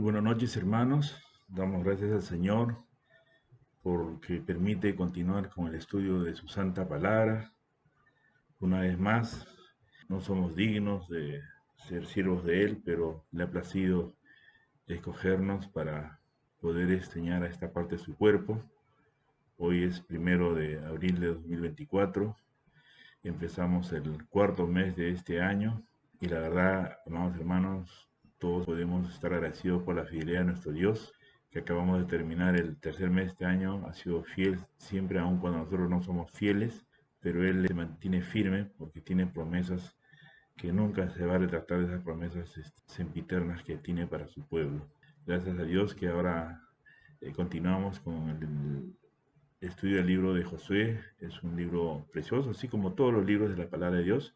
Buenas noches, hermanos. Damos gracias al Señor porque permite continuar con el estudio de su santa palabra. Una vez más, no somos dignos de ser siervos de Él, pero le ha placido escogernos para poder enseñar a esta parte de su cuerpo. Hoy es 1 de abril de 2024. Empezamos el cuarto mes de este año y la verdad, amados hermanos, todos podemos estar agradecidos por la fidelidad de nuestro Dios, que acabamos de terminar el tercer mes de este año. Ha sido fiel siempre, aun cuando nosotros no somos fieles, pero Él se mantiene firme porque tiene promesas que nunca se va a retractar de esas promesas sempiternas que tiene para su pueblo. Gracias a Dios que ahora continuamos con el estudio del libro de Josué. Es un libro precioso, así como todos los libros de la palabra de Dios.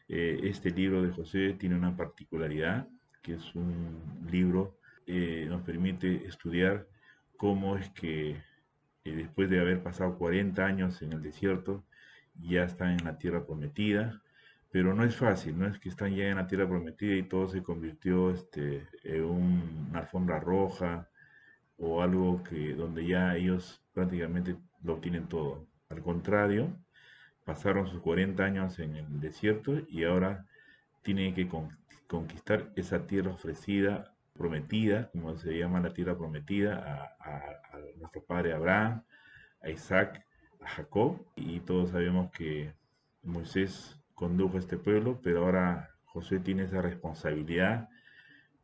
Este libro de Josué tiene una particularidad, que es un libro nos permite estudiar cómo es que después de haber pasado 40 años en el desierto, ya están en la tierra prometida, pero no es fácil, no es que están ya en la tierra prometida y todo se convirtió en una alfombra roja o algo que donde ya ellos prácticamente lo tienen todo. Al contrario, pasaron sus 40 años en el desierto y ahora tienen que conquistar esa tierra ofrecida, prometida, como se llama la tierra prometida, a nuestro padre Abraham, a Isaac, a Jacob. Y todos sabemos que Moisés condujo a este pueblo, pero ahora Josué tiene esa responsabilidad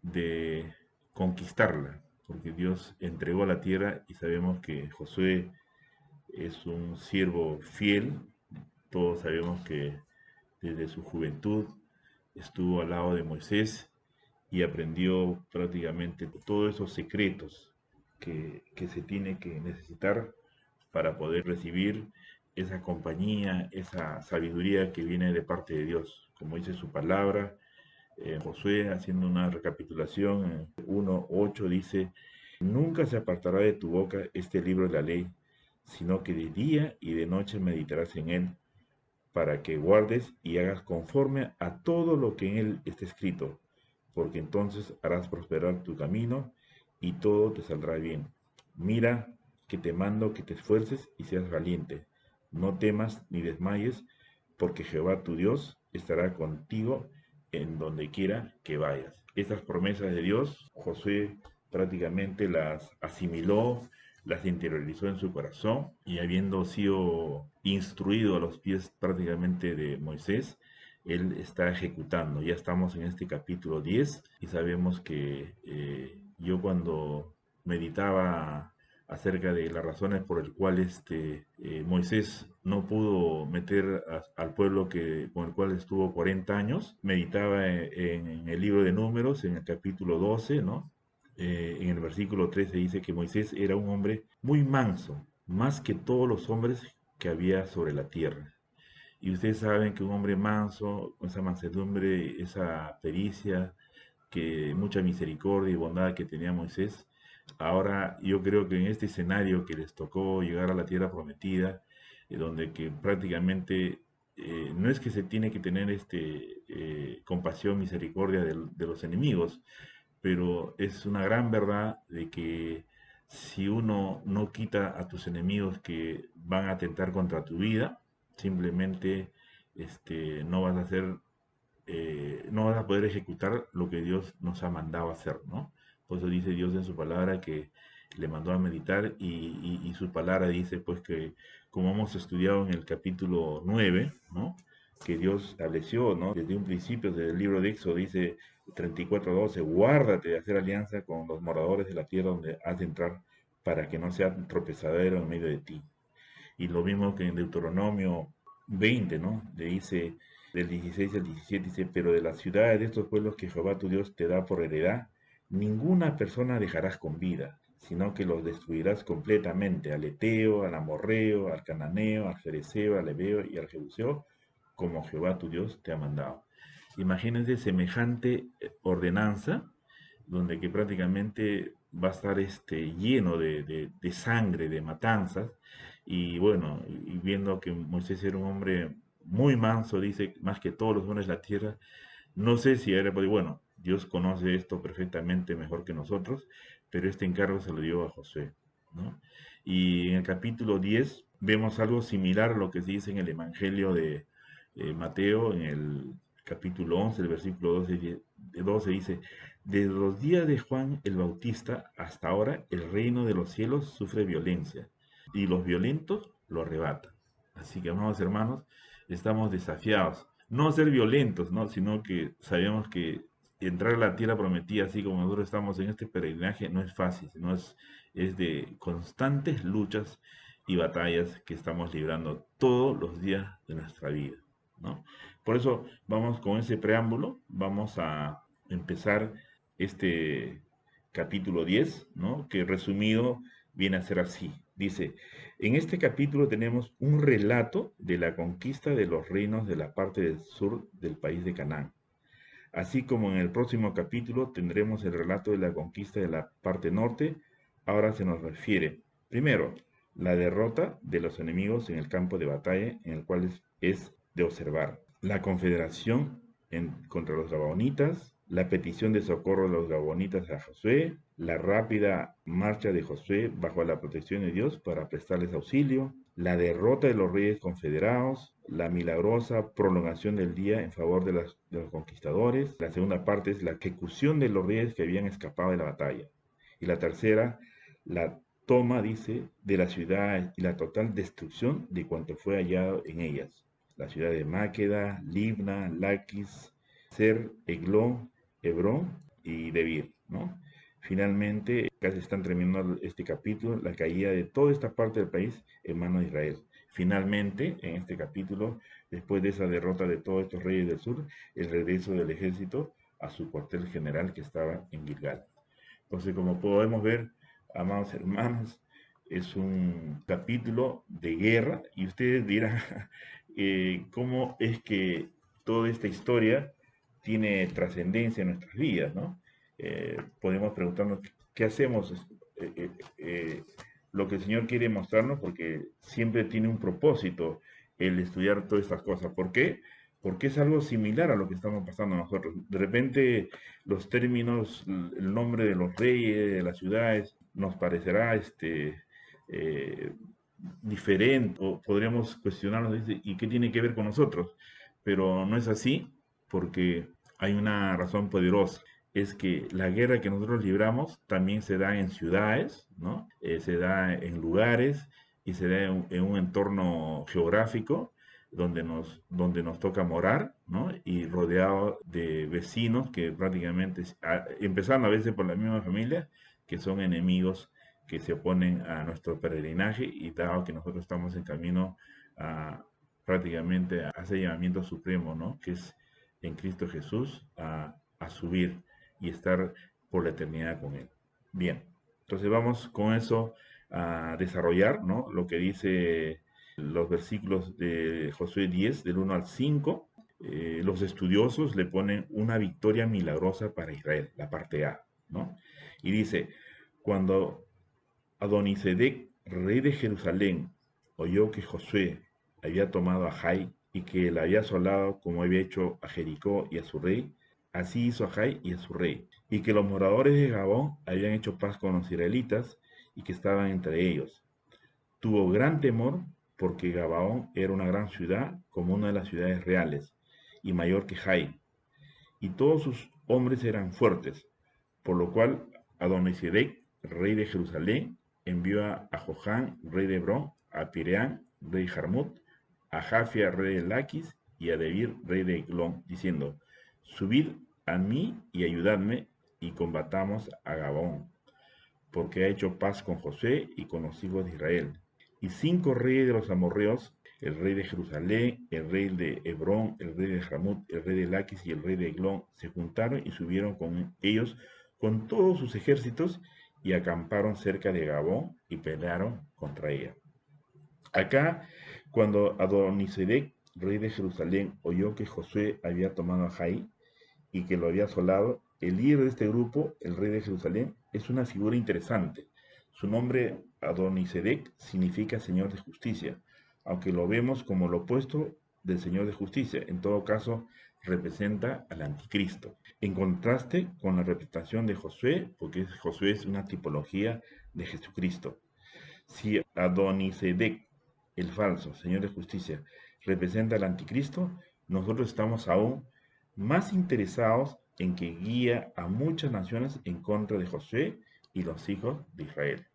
de conquistarla, porque Dios entregó la tierra y sabemos que Josué es un siervo fiel. Todos sabemos que desde su juventud estuvo al lado de Moisés y aprendió prácticamente todos esos secretos que se tiene que necesitar para poder recibir esa compañía, esa sabiduría que viene de parte de Dios. Como dice su palabra, Josué, haciendo una recapitulación, 1:8 dice, nunca se apartará de tu boca este libro de la ley, sino que de día y de noche meditarás en él, para que guardes y hagas conforme a todo lo que en él está escrito, porque entonces harás prosperar tu camino y todo te saldrá bien. Mira que te mando que te esfuerces y seas valiente. No temas ni desmayes, porque Jehová tu Dios estará contigo en donde quiera que vayas. Estas promesas de Dios, Josué prácticamente las asimiló, las interiorizó en su corazón y habiendo sido instruido a los pies prácticamente de Moisés, él está ejecutando. Ya estamos en este capítulo 10 y sabemos que yo cuando meditaba acerca de las razones por las cuales Moisés no pudo meter al pueblo con el cual estuvo 40 años, meditaba en el libro de Números, en el capítulo 12, ¿no? En el versículo 13 dice que Moisés era un hombre muy manso, más que todos los hombres que había sobre la tierra. Y ustedes saben que un hombre manso, con esa mansedumbre, esa pericia, que mucha misericordia y bondad que tenía Moisés, ahora yo creo que en este escenario que les tocó llegar a la tierra prometida, donde que prácticamente no es que se tiene que tener compasión, misericordia de los enemigos, pero es una gran verdad de que si uno no quita a tus enemigos que van a atentar contra tu vida, simplemente no vas a hacer, no vas a poder ejecutar lo que Dios nos ha mandado hacer, ¿no? Por eso dice Dios en su palabra que le mandó a meditar y su palabra dice pues que como hemos estudiado en el capítulo 9, ¿no? Que Dios estableció, ¿no? Desde un principio, desde el libro de Éxodo, dice 34:12, guárdate de hacer alianza con los moradores de la tierra donde has de entrar para que no sea tropezadero en medio de ti. Y lo mismo que en Deuteronomio 20, ¿no? Le dice del 16 al 17, dice, pero de las ciudades de estos pueblos que Jehová tu Dios te da por heredad, ninguna persona dejarás con vida, sino que los destruirás completamente, al Eteo, al Amorreo, al Cananeo, al Fereceo, al Ebeo y al Jebuseo, como Jehová tu Dios te ha mandado. Imagínense semejante ordenanza, donde que prácticamente va a estar lleno de sangre, de matanzas, y bueno, y viendo que Moisés era un hombre muy manso, dice, más que todos los hombres de la tierra, no sé si era, bueno, Dios conoce esto perfectamente mejor que nosotros, pero este encargo se lo dio a Josué, ¿no? Y en el capítulo 10 vemos algo similar a lo que se dice en el Evangelio de Mateo, en el capítulo 11, el versículo 12 dice, desde los días de Juan el Bautista hasta ahora el reino de los cielos sufre violencia y los violentos lo arrebatan. Así que, amados hermanos, estamos desafiados, no a ser violentos, ¿no? Sino que sabemos que entrar a la tierra prometida, así como nosotros estamos en este peregrinaje, no es fácil, sino es de constantes luchas y batallas que estamos librando todos los días de nuestra vida, ¿no? Por eso vamos con ese preámbulo, vamos a empezar este capítulo 10, ¿no? Que resumido viene a ser así. Dice, en este capítulo tenemos un relato de la conquista de los reinos de la parte del sur del país de Canaán. Así como en el próximo capítulo tendremos el relato de la conquista de la parte norte, ahora se nos refiere, primero, la derrota de los enemigos en el campo de batalla, en el cual es de observar, la confederación contra los gabaonitas, la petición de socorro de los gabaonitas a Josué, la rápida marcha de Josué bajo la protección de Dios para prestarles auxilio, la derrota de los reyes confederados, la milagrosa prolongación del día en favor de los conquistadores, la segunda parte es la ejecución de los reyes que habían escapado de la batalla, y la tercera, la toma, dice, de la ciudad y la total destrucción de cuanto fue hallado en ellas. La ciudad de Máqueda, Libna, Laquis, Ser, Eglón, Hebrón y Debir, ¿no? Finalmente, casi están terminando este capítulo, la caída de toda esta parte del país en manos de Israel. Finalmente, en este capítulo, después de esa derrota de todos estos reyes del sur, el regreso del ejército a su cuartel general que estaba en Gilgal. Entonces, como podemos ver, amados hermanos, es un capítulo de guerra y ustedes dirán cómo es que toda esta historia tiene trascendencia en nuestras vidas, ¿no? Podemos preguntarnos qué hacemos, eh, eh, eh, lo que el Señor quiere mostrarnos, porque siempre tiene un propósito el estudiar todas estas cosas. ¿Por qué? Porque es algo similar a lo que estamos pasando nosotros. De repente los términos, el nombre de los reyes, de las ciudades, nos parecerá eh, diferente o podríamos cuestionarnos, ¿y qué tiene que ver con nosotros? Pero no es así porque hay una razón poderosa. Es que la guerra que nosotros libramos también se da en ciudades, ¿no? Se da en lugares y se da en un entorno geográfico donde nos toca morar, ¿no? Y rodeado de vecinos que prácticamente, empezando a veces por la misma familia, que son enemigos que se oponen a nuestro peregrinaje y dado que nosotros estamos en camino a prácticamente a ese llamamiento supremo, ¿no? Que es en Cristo Jesús a subir y estar por la eternidad con Él. Bien, entonces vamos con eso a desarrollar, ¿no? Lo que dice los versículos de Josué 10, del 1 al 5. Los estudiosos le ponen una victoria milagrosa para Israel, la parte A, ¿no? Y dice, cuando Adonisedec, rey de Jerusalén, oyó que Josué había tomado a Jai y que la había asolado como había hecho a Jericó y a su rey, así hizo a Jai y a su rey, y que los moradores de Gabón habían hecho paz con los israelitas y que estaban entre ellos. Tuvo gran temor porque Gabaón era una gran ciudad como una de las ciudades reales y mayor que Jai, y todos sus hombres eran fuertes, por lo cual Adonisedec, rey de Jerusalén, envió a Johan, rey de Hebrón, a Pireán, rey de Jarmut, a Jafia, rey de Laquis, y a Debir, rey de Eglón, diciendo, subid a mí y ayudadme, y combatamos a Gabón, porque ha hecho paz con José y con los hijos de Israel. Y 5 reyes de los amorreos, el rey de Jerusalén, el rey de Hebrón, el rey de Jarmut, el rey de Laquis y el rey de Eglón, se juntaron y subieron con ellos con todos sus ejércitos y acamparon cerca de Gabón y pelearon contra ella. Acá, cuando Adonisedec, rey de Jerusalén, oyó que Josué había tomado a Jai y que lo había asolado, el líder de este grupo, el rey de Jerusalén, es una figura interesante. Su nombre, Adonisedec, significa Señor de Justicia, aunque lo vemos como lo opuesto del Señor de Justicia. En todo caso, representa al anticristo, en contraste con la representación de Josué, porque Josué es una tipología de Jesucristo. Si Adonisedec, el falso, Señor de justicia, representa al anticristo, nosotros estamos aún más interesados en que guía a muchas naciones en contra de Josué y los hijos de Israel.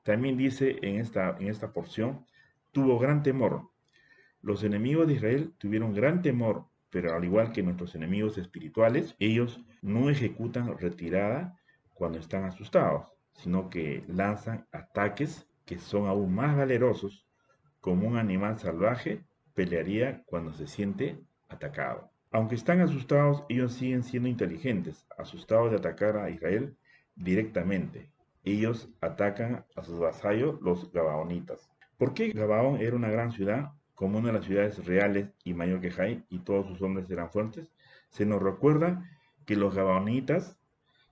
También dice en esta porción, tuvo gran temor. Los enemigos de Israel tuvieron gran temor, pero al igual que nuestros enemigos espirituales, ellos no ejecutan retirada cuando están asustados, sino que lanzan ataques que son aún más valerosos, como un animal salvaje pelearía cuando se siente atacado. Aunque están asustados, ellos siguen siendo inteligentes, asustados de atacar a Israel directamente. Ellos atacan a sus vasallos, los gabaonitas. ¿Por qué Gabaón era una gran ciudad, como una de las ciudades reales y mayor que Jai, y todos sus hombres eran fuertes? Se nos recuerda que los gabaonitas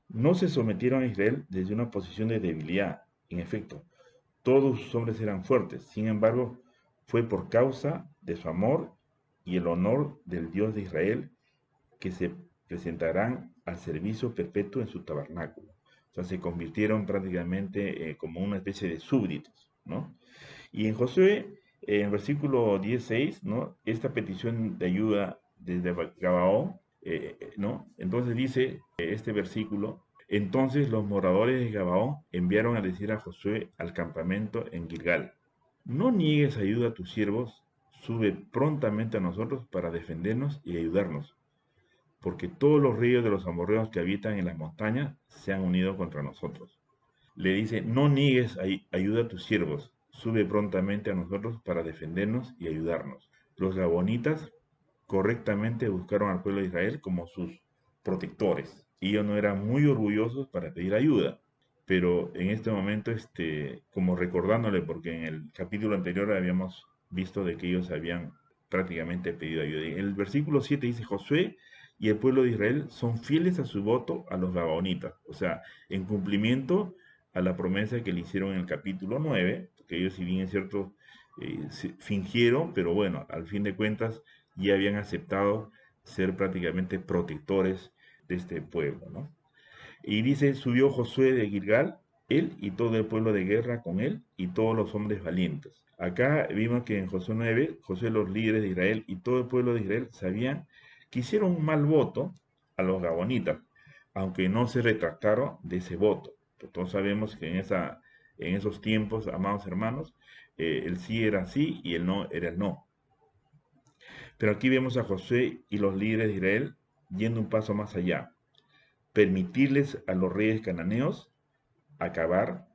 no se sometieron a Israel desde una posición de debilidad. En efecto, todos sus hombres eran fuertes. Sin embargo, fue por causa de su amor y el honor del Dios de Israel que se presentarán al servicio perpetuo en su tabernáculo. O sea, se convirtieron prácticamente como una especie de súbditos, ¿no? Y en Josué, en el versículo 16, ¿no? Esta petición de ayuda desde Gabaón, ¿no? Entonces dice este versículo, entonces los moradores de Gabaón enviaron a decir a Josué al campamento en Gilgal, no niegues ayuda a tus siervos, sube prontamente a nosotros para defendernos y ayudarnos, porque todos los ríos de los amorreos que habitan en las montañas se han unido contra nosotros. Le dice, no niegues ayuda a tus siervos, sube prontamente a nosotros para defendernos y ayudarnos. Los gabonitas correctamente buscaron al pueblo de Israel como sus protectores. Y ellos no eran muy orgullosos para pedir ayuda. Pero en este momento, como recordándole, porque en el capítulo anterior habíamos visto de que ellos habían prácticamente pedido ayuda. En el versículo 7 dice, Josué y el pueblo de Israel son fieles a su voto a los gabaonitas. O sea, en cumplimiento a la promesa que le hicieron en el capítulo 9, que ellos, si bien es cierto, fingieron, pero bueno, al fin de cuentas ya habían aceptado ser prácticamente protectores de este pueblo, ¿no? Y dice, subió Josué de Gilgal, él y todo el pueblo de guerra con él y todos los hombres valientes. Acá vimos que en Josué 9, Josué, los líderes de Israel y todo el pueblo de Israel sabían que hicieron un mal voto a los gabonitas, aunque no se retractaron de ese voto. Todos sabemos que en esos tiempos, amados hermanos, el sí era sí y el no era el no. Pero aquí vemos a Josué y los líderes de Israel yendo un paso más allá, permitirles a los reyes cananeos acabar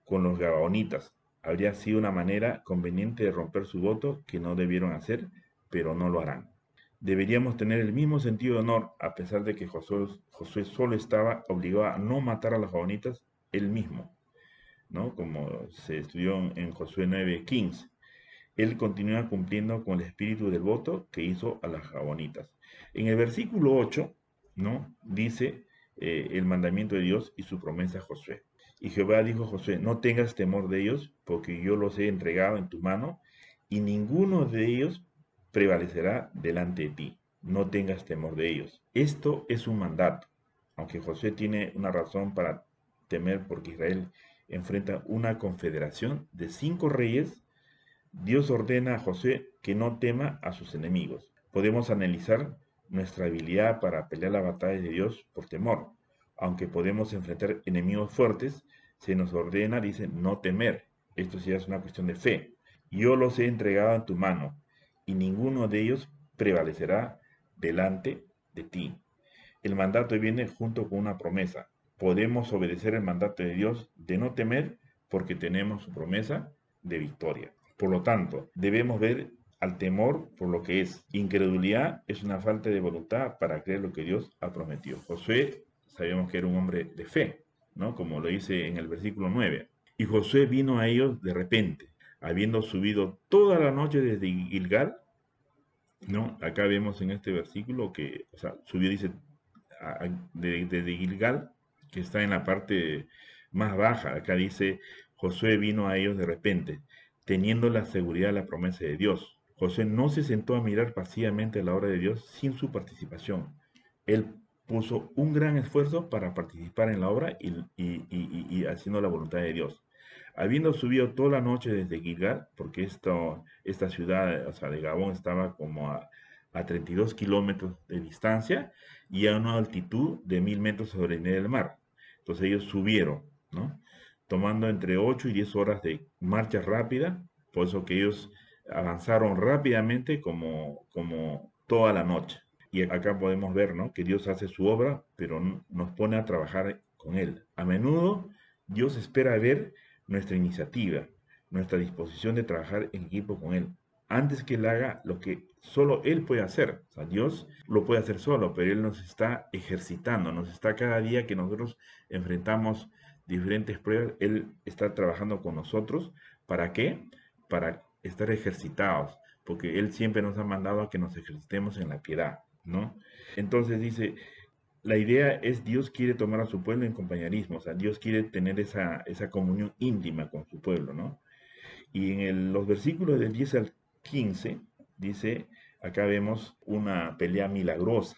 con los gabaonitas. Habría sido una manera conveniente de romper su voto que no debieron hacer, pero no lo harán. Deberíamos tener el mismo sentido de honor, a pesar de que Josué solo estaba obligado a no matar a los gabaonitas él mismo, ¿no? Como se estudió en Josué 9:15. Él continúa cumpliendo con el espíritu del voto que hizo a las gabonitas. En el versículo 8, ¿no? Dice el mandamiento de Dios y su promesa a Josué. Y Jehová dijo a Josué, no tengas temor de ellos, porque yo los he entregado en tu mano, y ninguno de ellos prevalecerá delante de ti. No tengas temor de ellos. Esto es un mandato, aunque Josué tiene una razón para temer porque Israel enfrenta una confederación de 5 reyes. Dios ordena a Josué que no tema a sus enemigos. Podemos analizar nuestra habilidad para pelear la batalla de Dios por temor. Aunque podemos enfrentar enemigos fuertes, se nos ordena, dice, no temer. Esto sí es una cuestión de fe. Yo los he entregado en tu mano, y ninguno de ellos prevalecerá delante de ti. El mandato viene junto con una promesa. Podemos obedecer el mandato de Dios de no temer porque tenemos su promesa de victoria. Por lo tanto, debemos ver al temor por lo que es. Incredulidad es una falta de voluntad para creer lo que Dios ha prometido. Josué, sabemos que era un hombre de fe, ¿no? Como lo dice en el versículo 9. Y Josué vino a ellos de repente, habiendo subido toda la noche desde Gilgal, ¿no? Acá vemos en este versículo que, o sea, subió, dice, desde Gilgal, que está en la parte más baja. Acá dice, Josué vino a ellos de repente, teniendo la seguridad de la promesa de Dios. Josué no se sentó a mirar pasivamente la obra de Dios sin su participación. Él puso un gran esfuerzo para participar en la obra y haciendo la voluntad de Dios. Habiendo subido toda la noche desde Gilgal, porque esta ciudad, o sea, de Gabón estaba como a 32 kilómetros de distancia y a una altitud de 1000 metros sobre el nivel del mar. Entonces ellos subieron, ¿no? Tomando entre 8 y 10 horas de marcha rápida, por eso que ellos avanzaron rápidamente como toda la noche. Y acá podemos ver, ¿no?, que Dios hace su obra, pero nos pone a trabajar con Él. A menudo Dios espera ver nuestra iniciativa, nuestra disposición de trabajar en equipo con Él, antes que Él haga lo que solo Él puede hacer. O sea, Dios lo puede hacer solo, pero Él nos está ejercitando, nos está cada día que nosotros enfrentamos diferentes pruebas, Él está trabajando con nosotros. ¿Para qué? Para estar ejercitados, porque Él siempre nos ha mandado a que nos ejercitemos en la piedad, ¿no? Entonces dice, la idea es Dios quiere tomar a su pueblo en compañerismo, o sea, Dios quiere tener esa comunión íntima con su pueblo, ¿no? Y en los versículos del 10 al 15, dice, acá vemos una pelea milagrosa,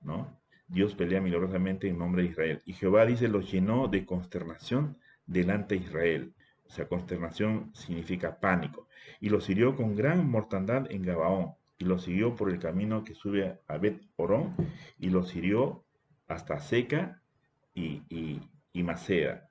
¿no? Dios pelea milagrosamente en nombre de Israel. Y Jehová dice, los llenó de consternación delante de Israel. O sea, consternación significa pánico. Y los hirió con gran mortandad en Gabaón. Y los siguió por el camino que sube a Bet Orón. Y los hirió hasta Seca y Maceda.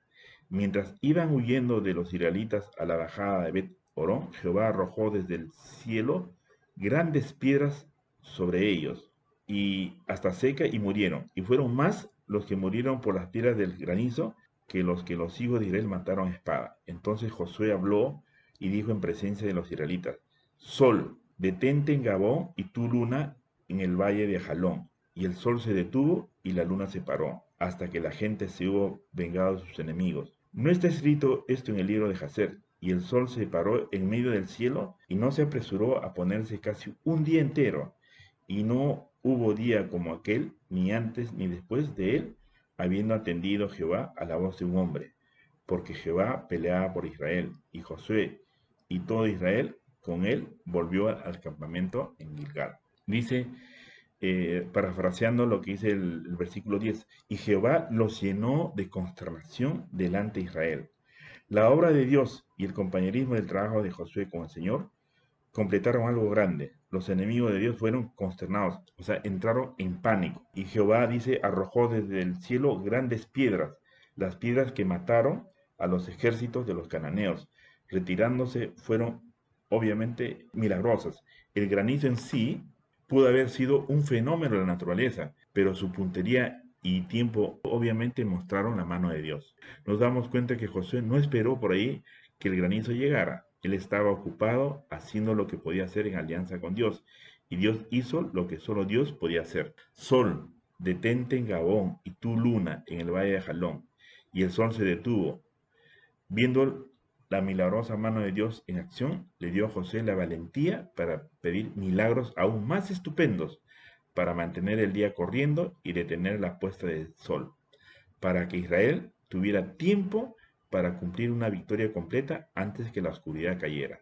Mientras iban huyendo de los israelitas a la bajada de Bet Orón, Jehová arrojó desde el cielo grandes piedras sobre ellos y hasta Seca y murieron. Y fueron más los que murieron por las piedras del granizo que los hijos de Israel mataron a espada. Entonces Josué habló y dijo en presencia de los israelitas, Sol, detente en Gabón y tú luna en el valle de Jalón. Y el sol se detuvo y la luna se paró, hasta que la gente se hubo vengado de sus enemigos. No está escrito esto en el libro de Jacer. Y el sol se paró en medio del cielo y no se apresuró a ponerse casi un día entero. Y no hubo día como aquel, ni antes ni después de él, habiendo atendido Jehová a la voz de un hombre. Porque Jehová peleaba por Israel, y Josué y todo Israel con él volvió al campamento en Gilgal. Dice, parafraseando lo que dice el versículo 10, y Jehová los llenó de consternación delante de Israel. La obra de Dios y el compañerismo del trabajo de Josué con el Señor completaron algo grande. Los enemigos de Dios fueron consternados, o sea, entraron en pánico. Y Jehová, dice, arrojó desde el cielo grandes piedras, las piedras que mataron a los ejércitos de los cananeos. Retirándose fueron obviamente milagrosas. El granizo en sí pudo haber sido un fenómeno de la naturaleza, pero su puntería y tiempo obviamente mostraron la mano de Dios. Nos damos cuenta que Josué no esperó por ahí que el granizo llegara. Él estaba ocupado haciendo lo que podía hacer en alianza con Dios. Y Dios hizo lo que solo Dios podía hacer. Sol, detente en Gabón, y tú luna en el valle de Jalón. Y el sol se detuvo. Viendo la milagrosa mano de Dios en acción, le dio a José la valentía para pedir milagros aún más estupendos, para mantener el día corriendo y detener la puesta del sol, para que Israel tuviera tiempo para cumplir una victoria completa antes que la oscuridad cayera.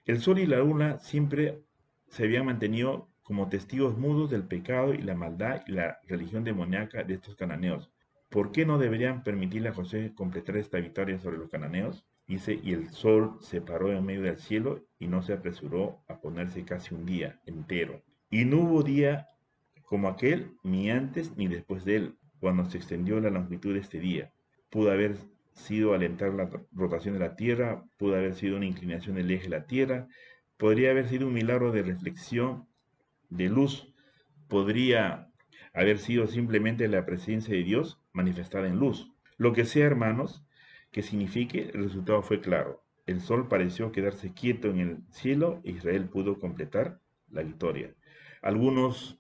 El sol y la luna siempre se habían mantenido como testigos mudos del pecado y la maldad y la religión demoníaca de estos cananeos. ¿Por qué no deberían permitirle a José completar esta victoria sobre los cananeos? Dice, y el sol se paró en medio del cielo y no se apresuró a ponerse casi un día entero. Y no hubo día como aquel, ni antes ni después de él, cuando se extendió la longitud de este día. Pudo haber sido alentar la rotación de la Tierra, pudo haber sido una inclinación del eje de la Tierra, podría haber sido un milagro de reflexión, de luz, podría haber sido simplemente la presencia de Dios manifestada en luz. Lo que sea, hermanos, que signifique, el resultado fue claro. El sol pareció quedarse quieto en el cielo e Israel pudo completar la victoria. Algunos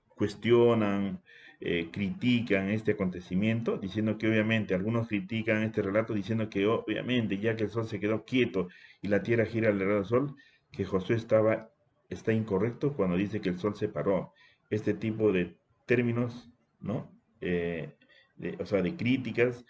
cuestionan, critican este acontecimiento, diciendo que obviamente, algunos critican este relato diciendo que obviamente, ya que el sol se quedó quieto y la tierra gira alrededor del sol, que Josué está incorrecto cuando dice que el sol se paró. Este tipo de términos, ¿no? O sea, de críticas,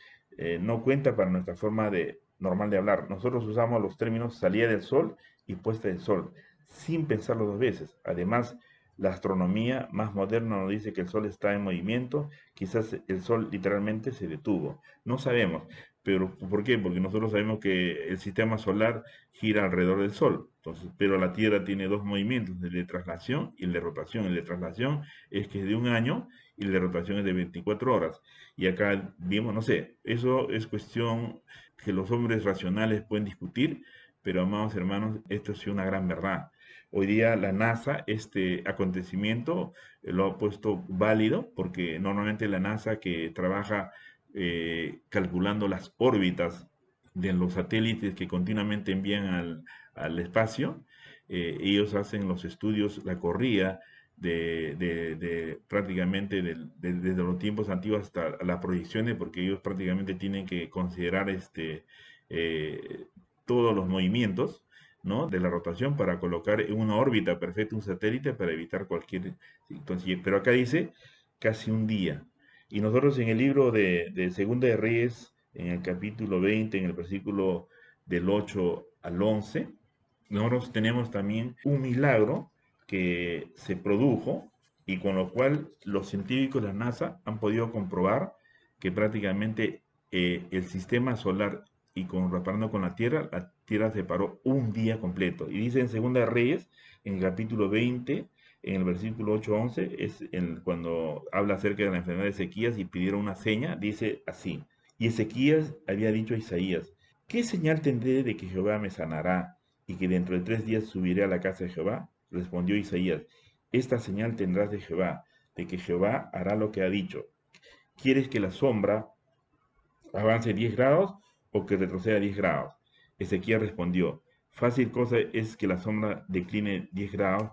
no cuenta para nuestra forma normal de hablar. Nosotros usamos los términos salida del sol y puesta del sol. sin pensarlo dos veces. Además, la astronomía más moderna nos dice que el Sol está en movimiento, quizás el Sol literalmente se detuvo. No sabemos, pero ¿por qué? Porque nosotros sabemos que el sistema solar gira alrededor del Sol. Entonces, pero la Tierra tiene dos movimientos, el de traslación y el de rotación. El de traslación es que es de un año y el de rotación es de 24 horas. Y acá vimos, no sé, eso es cuestión que los hombres racionales pueden discutir, pero amados hermanos, esto es una gran verdad. Hoy día la NASA, este acontecimiento lo ha puesto válido porque normalmente la NASA que trabaja calculando las órbitas de los satélites que continuamente envían al espacio, ellos hacen los estudios, la corrida prácticamente desde los tiempos antiguos hasta las proyecciones, porque ellos prácticamente tienen que considerar eh, todos los movimientos, ¿no?, de la rotación para colocar en una órbita perfecta un satélite para evitar cualquier situación. Pero acá dice casi un día. Y nosotros en el libro de Segunda de Reyes, en el capítulo 20, en el versículo del 8 al 11, nosotros tenemos también un milagro que se produjo y con lo cual los científicos de la NASA han podido comprobar que prácticamente el sistema solar y comparando con la Tierra se paró un día completo. Y dice en Segunda de Reyes, en el capítulo 20, en el versículo 8-11, cuando habla acerca de la enfermedad de Ezequías y pidieron una seña, dice así: y Ezequías había dicho a Isaías: ¿qué señal tendré de que Jehová me sanará y que dentro de 3 días subiré a la casa de Jehová? Respondió Isaías: esta señal tendrás de Jehová, de que Jehová hará lo que ha dicho. ¿Quieres que la sombra avance 10 grados o que retroceda 10 grados? Ezequiel respondió: fácil cosa es que la sombra decline 10 grados,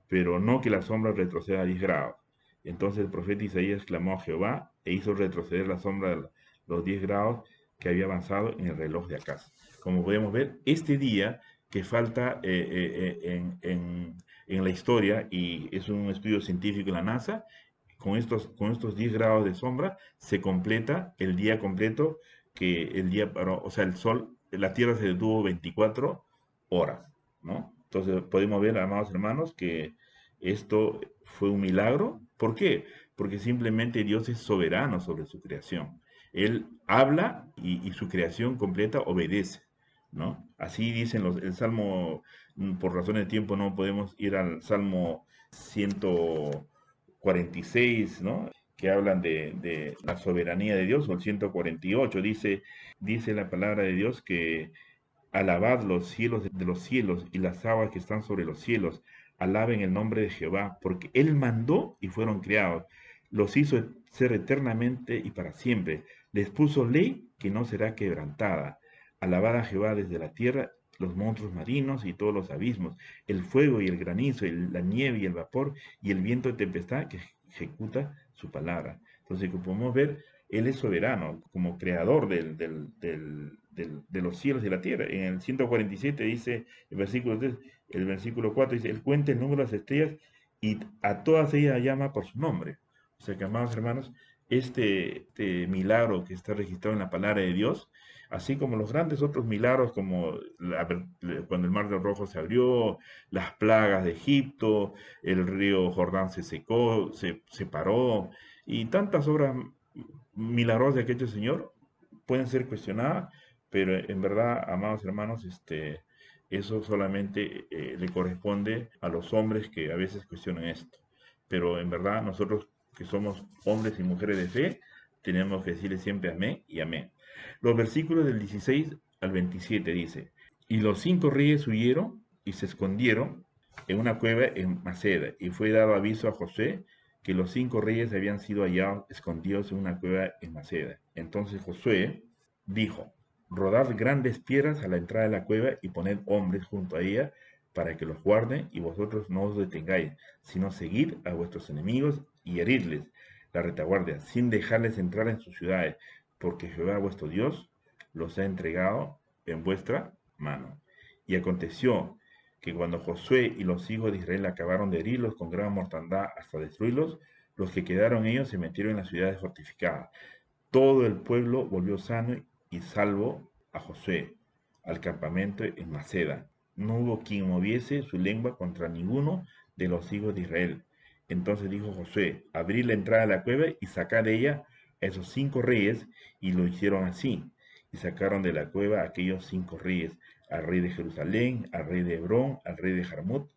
pero no que la sombra retroceda 10 grados. Entonces el profeta Isaías clamó a Jehová e hizo retroceder la sombra de los 10 grados que había avanzado en el reloj de Acaz. Como podemos ver, este día que falta en la historia, y es un estudio científico en la NASA, con estos 10 grados de sombra se completa el día completo, que el día paró, o sea, el sol, la Tierra se detuvo 24 horas, ¿no? Entonces podemos ver, amados hermanos, que esto fue un milagro. ¿Por qué? Porque simplemente Dios es soberano sobre su creación. Él habla y su creación completa obedece, ¿no? Así dicen el Salmo, por razones de tiempo no podemos ir al Salmo 146, ¿no?, que hablan de la soberanía de Dios, o el 148, dice la palabra de Dios que alabad los cielos de los cielos y las aguas que están sobre los cielos, alaben el nombre de Jehová, porque Él mandó y fueron creados, los hizo ser eternamente y para siempre, les puso ley que no será quebrantada. Alabad a Jehová desde la tierra, los monstruos marinos y todos los abismos, el fuego y el granizo, la nieve y el vapor y el viento de tempestad que ejecuta su palabra. Entonces, como podemos ver, Él es soberano como creador de los cielos y la tierra. En el 147 dice, el versículo 3, el versículo 4 dice: Él cuenta el número de las estrellas y a todas ellas llama por su nombre. O sea que, amados hermanos, este milagro que está registrado en la palabra de Dios, así como los grandes otros milagros, como cuando el mar del Rojo se abrió, las plagas de Egipto, el río Jordán se secó, se separó, y tantas obras milagrosas que ha hecho el Señor, pueden ser cuestionadas, pero en verdad, amados hermanos, eso solamente le corresponde a los hombres que a veces cuestionan esto. Pero en verdad, nosotros que somos hombres y mujeres de fe, tenemos que decirle siempre amén y amén. Los versículos del 16 al 27 dice: y los 5 reyes huyeron y se escondieron en una cueva en Maceda, y fue dado aviso a José que los 5 reyes habían sido hallados escondidos en una cueva en Maceda. Entonces Josué dijo: rodad grandes piedras a la entrada de la cueva y poned hombres junto a ella para que los guarden, y vosotros no os detengáis, sino seguid a vuestros enemigos y heridles la retaguardia, sin dejarles entrar en sus ciudades, porque Jehová vuestro Dios los ha entregado en vuestra mano. Y aconteció que cuando Josué y los hijos de Israel acabaron de herirlos con gran mortandad hasta destruirlos, los que quedaron ellos se metieron en las ciudades fortificadas. Todo el pueblo volvió sano y salvo a Josué al campamento en Maceda. no hubo quien moviese su lengua contra ninguno de los hijos de Israel. Entonces dijo Josué, abrid la entrada de la cueva y sacad de ella a esos 5 reyes, y lo hicieron así. Y sacaron de la cueva a aquellos 5 reyes, al rey de Jerusalén, al rey de Hebrón, al rey de Jarmut,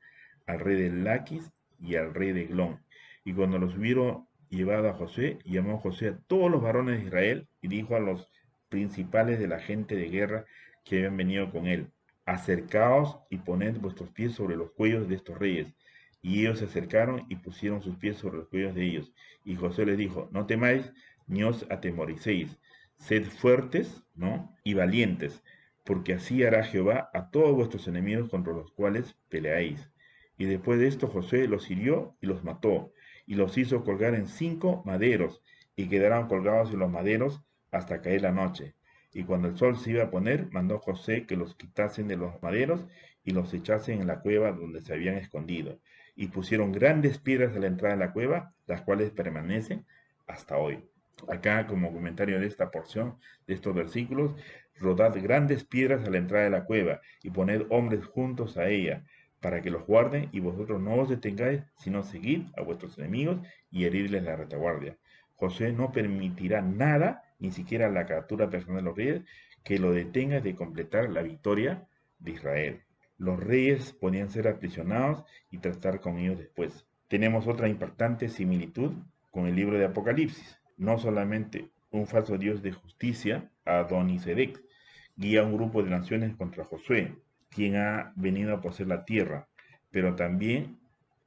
al rey de Laquis y al rey de Eglón. Y cuando los hubieron llevado a Josué, llamó Josué a todos los varones de Israel y dijo a los principales de la gente de guerra que habían venido con él, acercaos y poned vuestros pies sobre los cuellos de estos reyes. Y ellos se acercaron y pusieron sus pies sobre los cuellos de ellos. Y Josué les dijo, no temáis ni os atemoricéis, sed fuertes, ¿no? Y valientes, porque así hará Jehová a todos vuestros enemigos contra los cuales peleáis. Y después de esto Josué los hirió y los mató, y los hizo colgar en 5 maderos, y quedaron colgados en los maderos hasta caer la noche. Y cuando el sol se iba a poner, mandó José que los quitasen de los maderos y los echasen en la cueva donde se habían escondido. Y pusieron grandes piedras a la entrada de la cueva, las cuales permanecen hasta hoy. Acá, como comentario de esta porción, de estos versículos, rodad grandes piedras a la entrada de la cueva y poned hombres juntos a ella, para que los guarden, y vosotros no os detengáis, sino seguid a vuestros enemigos y heridles la retaguardia. José no permitirá nada, ni siquiera la captura personal de los reyes, que lo detenga de completar la victoria de Israel. Los reyes podían ser aprisionados y tratar con ellos después. Tenemos otra impactante similitud con el libro de Apocalipsis. No solamente un falso dios de justicia, Adonisedec, guía a un grupo de naciones contra Josué, quien ha venido a poseer la tierra, pero también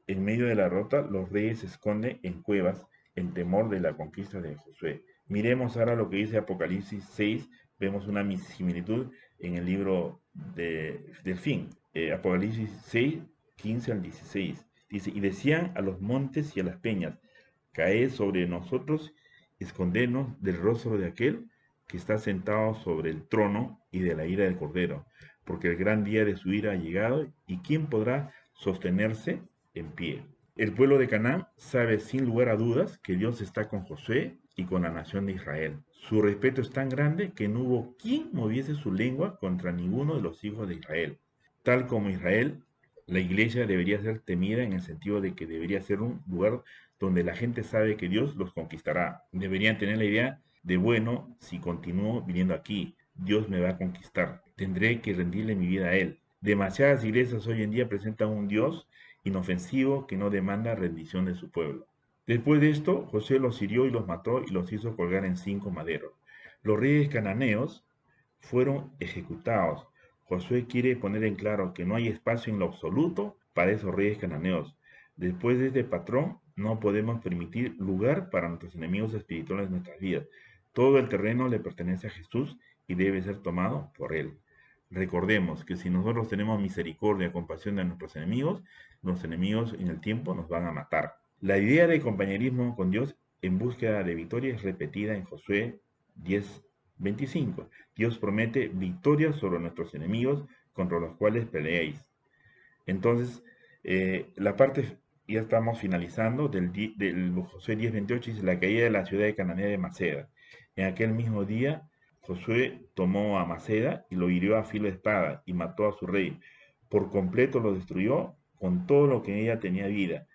en medio de la derrota los reyes se esconden en cuevas en temor de la conquista de Josué. Miremos ahora lo que dice Apocalipsis 6, vemos una similitud en el libro del fin. Apocalipsis 6, 15 al 16. Dice, y decían a los montes y a las peñas, caed sobre nosotros, escondernos del rostro de aquel que está sentado sobre el trono y de la ira del Cordero, porque el gran día de su ira ha llegado, y ¿quién podrá sostenerse en pie? El pueblo de Canaán sabe sin lugar a dudas que Dios está con Josué y con la nación de Israel. Su respeto es tan grande que no hubo quien moviese su lengua contra ninguno de los hijos de Israel. Tal como Israel, la iglesia debería ser temida en el sentido de que debería ser un lugar donde la gente sabe que Dios los conquistará. Deberían tener la idea de, bueno, si continúo viniendo aquí, Dios me va a conquistar. Tendré que rendirle mi vida a Él. Demasiadas iglesias hoy en día presentan un Dios inofensivo que no demanda rendición de su pueblo. Después de esto, José los hirió y los mató y los hizo colgar en 5 maderos. Los reyes cananeos fueron ejecutados. Josué quiere poner en claro que no hay espacio en lo absoluto para esos reyes cananeos. Después de este patrón, no podemos permitir lugar para nuestros enemigos espirituales en nuestras vidas. Todo el terreno le pertenece a Jesús y debe ser tomado por Él. Recordemos que si nosotros tenemos misericordia y compasión de nuestros enemigos, los enemigos en el tiempo nos van a matar. La idea de compañerismo con Dios en búsqueda de victoria es repetida en Josué 10:25. Dios promete victoria sobre nuestros enemigos contra los cuales peleéis. Entonces, la parte, ya estamos finalizando, del Josué 10:28, dice, la caída de la ciudad de Cananea de Maceda. En aquel mismo día, Josué tomó a Maceda y lo hirió a filo de espada y mató a su rey. Por completo lo destruyó con todo lo que en ella tenía vida,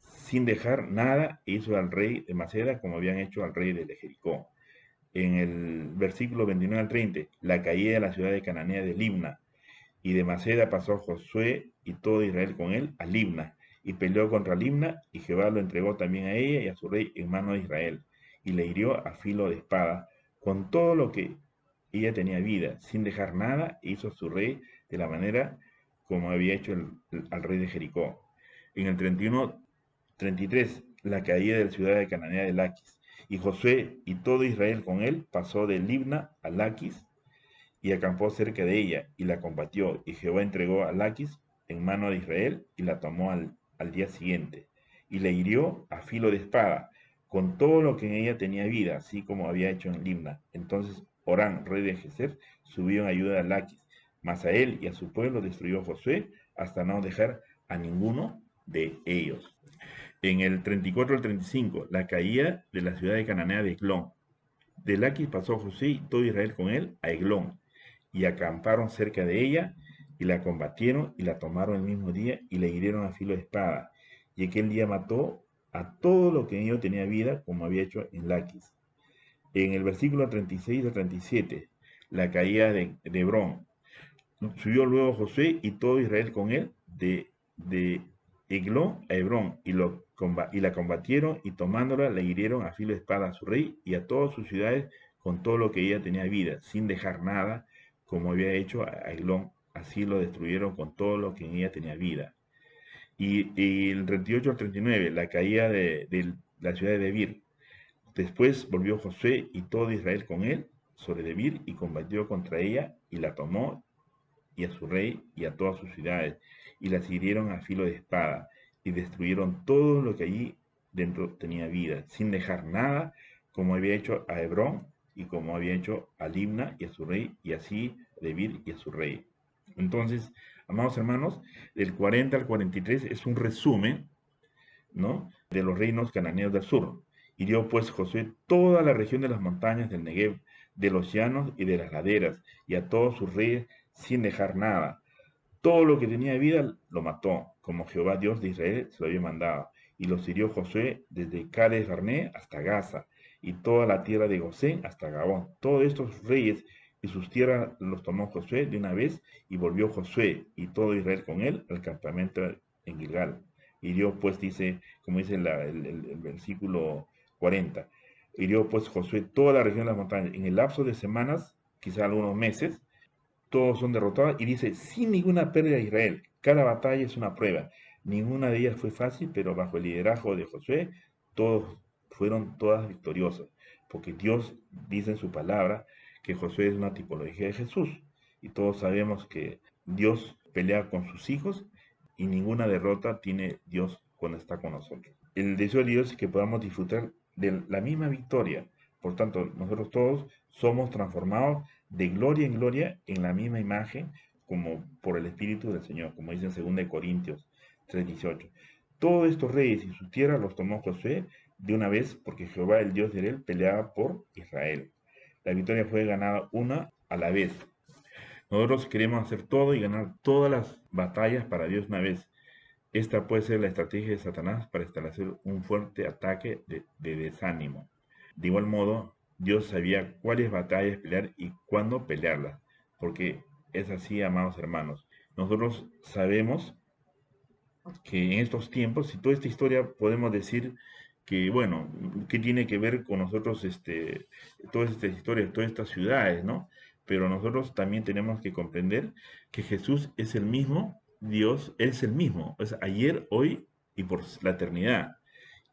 sin dejar nada, hizo al rey de Maceda como habían hecho al rey de Jericó. En el versículo 29 al 30, la caída de la ciudad de Cananea de Libna. Y de Maceda pasó Josué y todo Israel con él a Libna, y peleó contra Libna, y Jehová lo entregó también a ella y a su rey en mano de Israel, y le hirió a filo de espada, con todo lo que ella tenía vida, sin dejar nada, e hizo a su rey de la manera como había hecho al rey de Jericó. En el 33, la caída de la ciudad de Cananea de Laquis. Y Josué y todo Israel con él pasó de Libna a Laquis, y acampó cerca de ella, y la combatió, y Jehová entregó a Laquis en mano de Israel, y la tomó al día siguiente, y la hirió a filo de espada, con todo lo que en ella tenía vida, así como había hecho en Libna. Entonces Orán, rey de Gezer, subió en ayuda a Laquis, mas a él y a su pueblo destruyó Josué, hasta no dejar a ninguno de ellos. En el 34 al 35, la caída de la ciudad de Cananea de Eglón. De Laquis pasó José y todo Israel con él a Eglón, y acamparon cerca de ella, y la combatieron y la tomaron el mismo día y la hirieron a filo de espada. Y aquel día mató a todo lo que en ello tenía vida, como había hecho en Laquis. En el versículo 36 al 37, la caída de Hebrón. Subió luego Josué y todo Israel con él de Eglón a Hebrón y la combatieron y tomándola la hirieron a filo de espada a su rey y a todas sus ciudades con todo lo que ella tenía vida, sin dejar nada, como había hecho a Eglón. Así lo destruyeron con todo lo que en ella tenía vida. Y el 38 al 39, la caída de la ciudad de Debir. Después volvió Josué y todo Israel con él sobre Debir y combatió contra ella y la tomó y a su rey y a todas sus ciudades, y las hirieron a filo de espada, y destruyeron todo lo que allí dentro tenía vida, sin dejar nada, como había hecho a Hebrón, y como había hecho a Libna y a su rey, y así a Debir y a su rey. Entonces, amados hermanos, del 40 al 43 es un resumen, ¿no?, de los reinos cananeos del sur. Hirió pues Josué toda la región de las montañas del Negev, de los llanos y de las laderas, y a todos sus reyes sin dejar nada. Todo lo que tenía vida lo mató, como Jehová Dios de Israel se lo había mandado. Y los hirió Josué desde Cades Barné hasta Gaza, y toda la tierra de Gosén hasta Gabón. Todos estos reyes y sus tierras los tomó Josué de una vez, y volvió Josué y todo Israel con él al campamento en Gilgal. Hirió pues, dice, como dice el versículo 40, hirió pues Josué toda la región de las montañas. En el lapso de semanas, quizá algunos meses, todos son derrotados y dice, sin ninguna pérdida de Israel. Cada batalla es una prueba. Ninguna de ellas fue fácil, pero bajo el liderazgo de Josué, fueron todas victoriosas. Porque Dios dice en su palabra que Josué es una tipología de Jesús. Y todos sabemos que Dios pelea con sus hijos y ninguna derrota tiene Dios cuando está con nosotros. El deseo de Dios es que podamos disfrutar de la misma victoria. Por tanto, nosotros todos somos transformados de gloria en gloria en la misma imagen como por el Espíritu del Señor, como dice en 2 Corintios 3:18. Todos estos reyes y sus tierras los tomó Josué de una vez porque Jehová, el Dios de Israel, peleaba por Israel. La victoria fue ganada una a la vez. Nosotros queremos hacer todo y ganar todas las batallas para Dios una vez. Esta puede ser la estrategia de Satanás para establecer un fuerte ataque de desánimo. De igual modo, Dios sabía cuáles batallas pelear y cuándo pelearlas, porque es así, amados hermanos. Nosotros sabemos que en estos tiempos, y toda esta historia podemos decir que, bueno, ¿qué tiene que ver con nosotros, todas estas historias, todas estas ciudades, ¿no? Pero nosotros también tenemos que comprender que Jesús es el mismo, Dios es el mismo, es ayer, hoy y por la eternidad.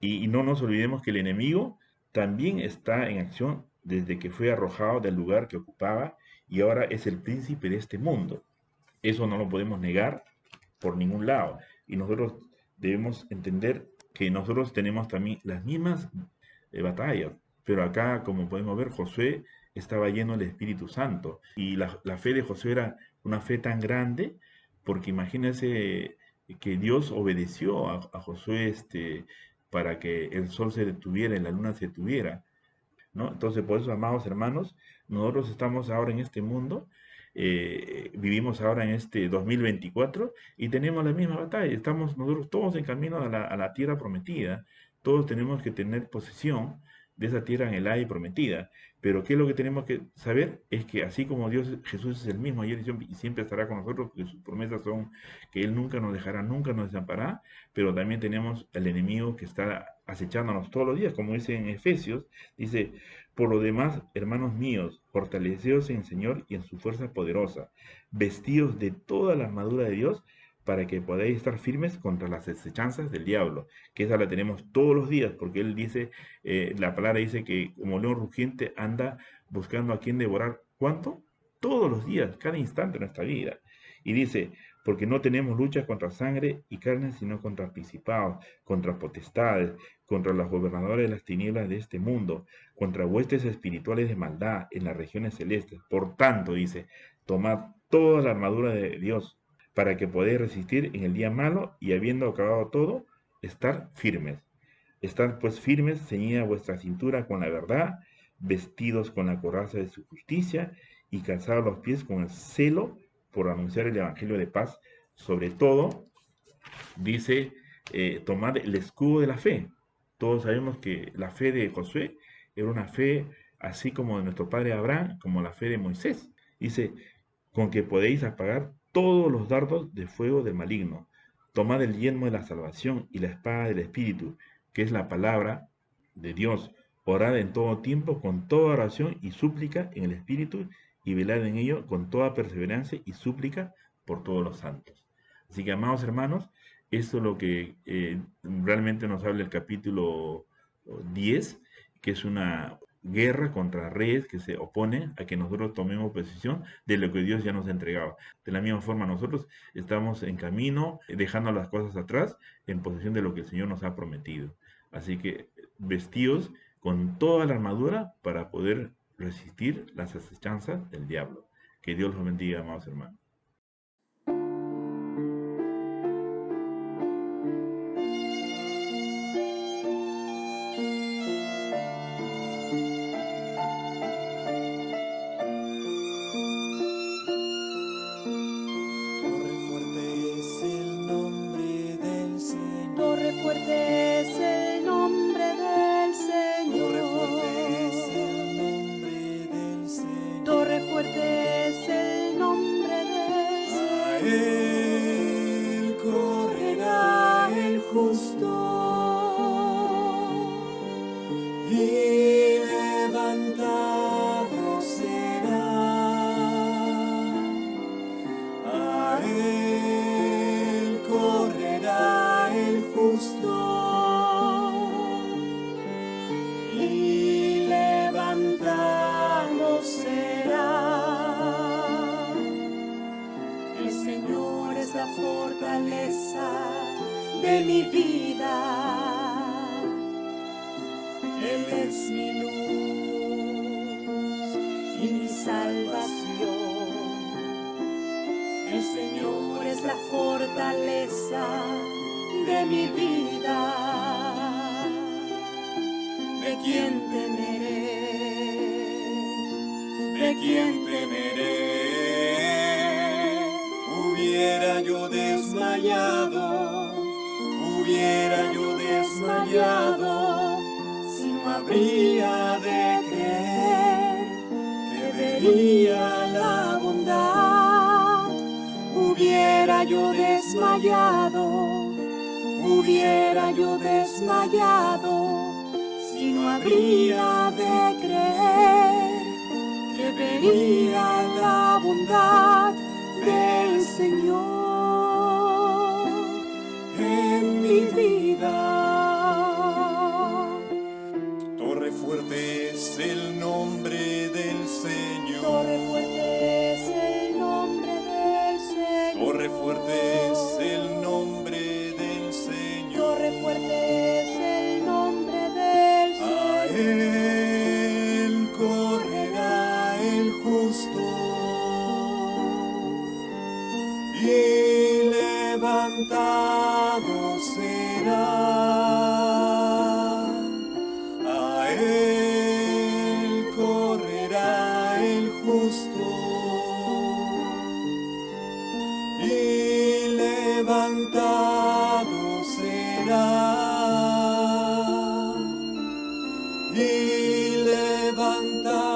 Y no nos olvidemos que el enemigo también está en acción desde que fue arrojado del lugar que ocupaba y ahora es el príncipe de este mundo. Eso no lo podemos negar por ningún lado. Y nosotros debemos entender que nosotros tenemos también las mismas batallas. Pero acá, como podemos ver, Josué estaba lleno del Espíritu Santo. Y la fe de Josué era una fe tan grande, porque imagínense que Dios obedeció a Josué para que el sol se detuviera y la luna se detuviera, ¿no? Entonces, por eso, amados hermanos, nosotros estamos ahora en este mundo, vivimos ahora en este 2024 y tenemos la misma batalla. Estamos nosotros todos en camino a la tierra prometida. Todos tenemos que tener posesión de esa tierra anhelada y prometida. Pero ¿qué es lo que tenemos que saber? Es que así como Dios, Jesús es el mismo ayer y siempre estará con nosotros, porque sus promesas son que Él nunca nos dejará, nunca nos desamparará, pero también tenemos el enemigo que está acechándonos todos los días, como dice en Efesios, dice, por lo demás, hermanos míos, fortaleceos en el Señor y en su fuerza poderosa, vestidos de toda la armadura de Dios, para que podáis estar firmes contra las acechanzas del diablo, que esa la tenemos todos los días, porque él dice, la palabra dice que como león rugiente anda buscando a quien devorar. ¿Cuánto? Todos los días, cada instante de nuestra vida. Y dice, porque no tenemos lucha contra sangre y carne, sino contra principados, contra potestades, contra los gobernadores de las tinieblas de este mundo, contra huestes espirituales de maldad en las regiones celestes. Por tanto, dice, tomad toda la armadura de Dios, para que podáis resistir en el día malo y habiendo acabado todo, estar firmes. Estad pues firmes, ceñida vuestra cintura con la verdad, vestidos con la coraza de su justicia y calzados los pies con el celo por anunciar el Evangelio de paz. Sobre todo, dice, tomad el escudo de la fe. Todos sabemos que la fe de Josué era una fe así como de nuestro padre Abraham, como la fe de Moisés. Dice, con que podéis apagar todos los dardos de fuego del maligno. Tomad el yelmo de la salvación y la espada del Espíritu, que es la palabra de Dios. Orad en todo tiempo con toda oración y súplica en el Espíritu, y velad en ello con toda perseverancia y súplica por todos los santos. Así que, amados hermanos, esto es lo que realmente nos habla el capítulo 10, que es una guerra contra reyes que se oponen a que nosotros tomemos posición de lo que Dios ya nos entregaba. De la misma forma, nosotros estamos en camino, dejando las cosas atrás, en posesión de lo que el Señor nos ha prometido. Así que vestidos con toda la armadura para poder resistir las acechanzas del diablo. Que Dios los bendiga, amados hermanos. Fuerte es el nombre del Señor. Torre fuerte es el nombre del Señor. A él correrá el justo y levantado será. A él correrá el justo y levantado será. El Señor es la fortaleza de mi vida. Él es mi luz y mi salvación. El Señor es la fortaleza de mi vida. ¿De quién temeré? ¿De quién temeré? Hubiera yo desmayado, si no habría de creer que vería la bondad. Hubiera yo desmayado, si no habría de creer que vería la bondad del Señor en mi vida. Torre fuerte es el nombre del Señor. Torre fuerte es el nombre del Señor. Torre fuerte es el nombre del Señor. Torre fuerte es el nombre del Señor. A él correrá el justo y levantado será. A él correrá el justo y levantado será. Y levantado